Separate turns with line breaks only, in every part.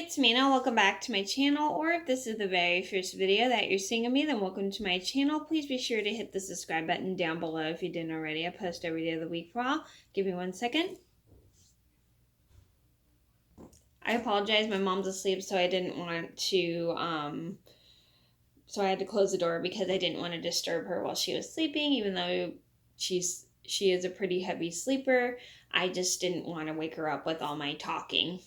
it's Mena. Welcome back to my channel, or if this is the very first video that you're seeing of me, then welcome to my channel. Please be sure to hit the subscribe button down below if you didn't already. I post every day of the week for all. Give me 1 second. I apologize, my mom's asleep, so I didn't want to, so I had to close the door because I didn't want to disturb her while she was sleeping, even though she is a pretty heavy sleeper. I just didn't want to wake her up with all my talking.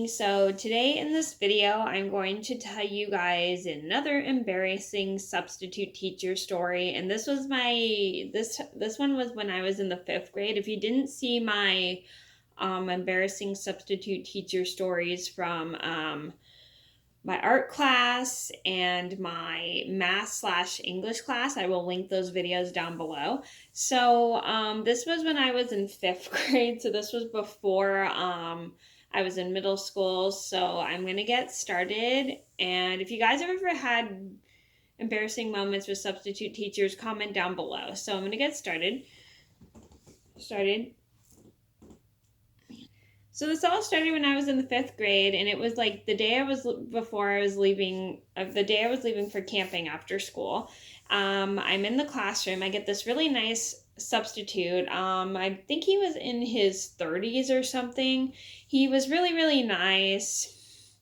So today in this video, I'm going to tell you guys another embarrassing substitute teacher story. And this was this one was when I was in the 5th grade. If you didn't see my embarrassing substitute teacher stories from my art class and my math/English class, I will link those videos down below. So this was when I was in 5th grade. So this was before I was in middle school. So I'm going to get started. And if you guys have ever had embarrassing moments with substitute teachers, comment down below. So I'm going to get started. So this all started when I was in the 5th grade, and it was like the day I was leaving for camping after school. I'm in the classroom. I get this really nice substitute. I think he was in his 30s or something. He was really, really nice,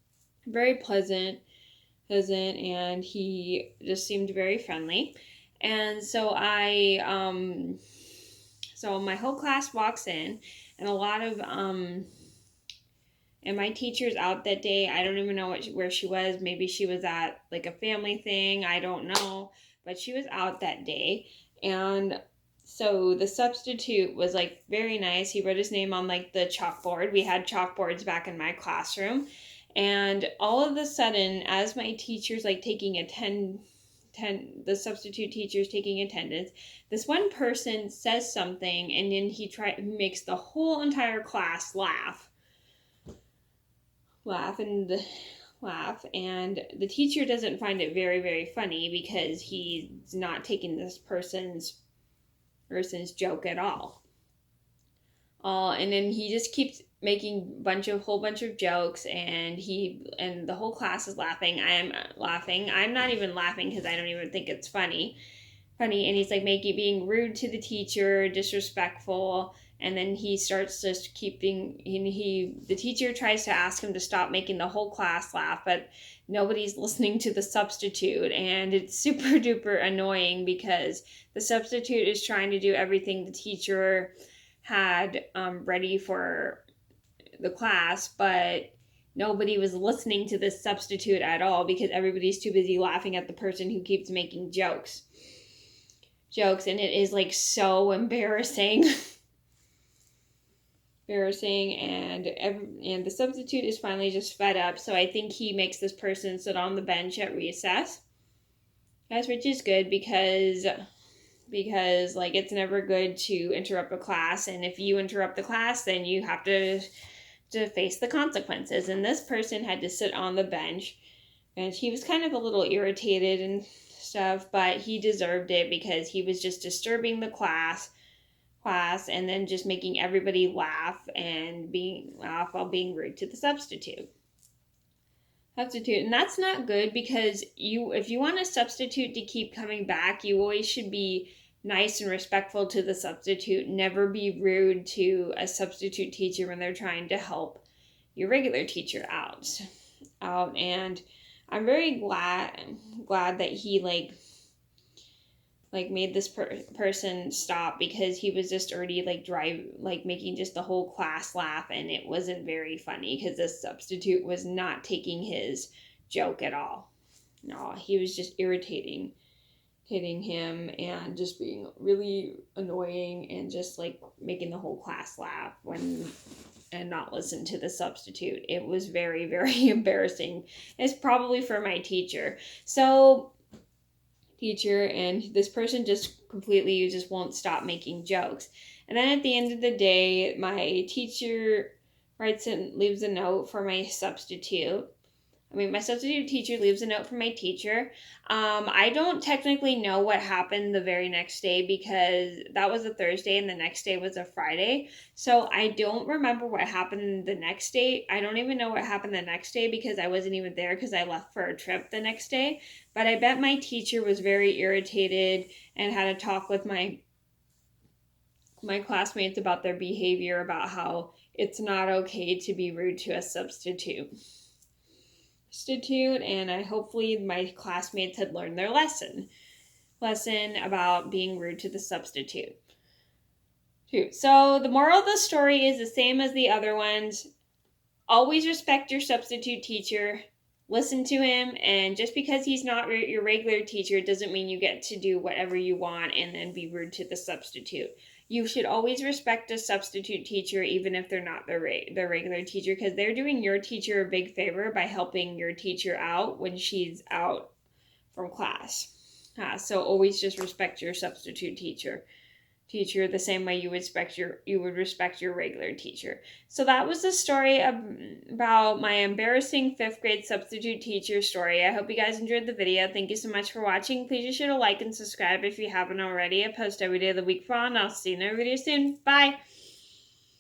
very pleasant, and he just seemed very friendly. And so so my whole class walks in, and a lot of and my teacher's out that day. I don't even know where she was. Maybe she was at like a family thing. I don't know. But she was out that day. And so the substitute was like very nice. He wrote his name on like the chalkboard. We had chalkboards back in my classroom. And all of a sudden, as my teacher's like taking the substitute teacher's taking attendance, this one person says something, and then he makes the whole entire class laugh, and the teacher doesn't find it very, very funny because he's not taking this person's joke at all. And then he just keeps making whole bunch of jokes, and the whole class is laughing. I am laughing. I'm not even laughing because I don't even think it's funny. And he's like being rude to the teacher, disrespectful. And then he starts just the teacher tries to ask him to stop making the whole class laugh, but nobody's listening to the substitute. And it's super duper annoying because the substitute is trying to do everything the teacher had ready for the class, but nobody was listening to this substitute at all because everybody's too busy laughing at the person who keeps making jokes. And it is like so embarrassing. And the substitute is finally just fed up, so I think he makes this person sit on the bench at recess. Which is good because like it's never good to interrupt a class, and if you interrupt the class, then you have to face the consequences. And this person had to sit on the bench, and he was kind of a little irritated and stuff, but he deserved it because he was just disturbing the class and then just making everybody laugh while being rude to the substitute. And that's not good because if you want a substitute to keep coming back, you always should be nice and respectful to the substitute. Never be rude to a substitute teacher when they're trying to help your regular teacher out. And I'm very glad that he made this person stop, because he was just already making just the whole class laugh, and it wasn't very funny because this substitute was not taking his joke at all. No, he was just irritating him and just being really annoying and just making the whole class laugh and not listen to the substitute. It was very, very embarrassing. It's probably for my teacher. And this person just completely won't stop making jokes. And then at the end of the day, my teacher leaves a note for my substitute. My substitute teacher leaves a note for my teacher. I don't technically know what happened the very next day because that was a Thursday and the next day was a Friday. So I don't remember what happened the next day. I don't even know what happened the next day because I wasn't even there because I left for a trip the next day. But I bet my teacher was very irritated and had a talk with my classmates about their behavior, about how it's not okay to be rude to a substitute, and I hopefully my classmates had learned their lesson about being rude to the substitute. So the moral of the story is the same as the other ones. Always respect your substitute teacher. Listen to him, and just because he's not your regular teacher doesn't mean you get to do whatever you want and then be rude to the substitute. You should always respect a substitute teacher even if they're not their regular teacher, because they're doing your teacher a big favor by helping your teacher out when she's out from class. So always just respect your substitute teacher the same way you would respect your regular teacher. So that was the story about my embarrassing 5th grade substitute teacher story. I hope you guys enjoyed the video. Thank you so much for watching. Please be sure to like and subscribe if you haven't already. I post every day of the week for all, and I'll see you in another video soon. Bye!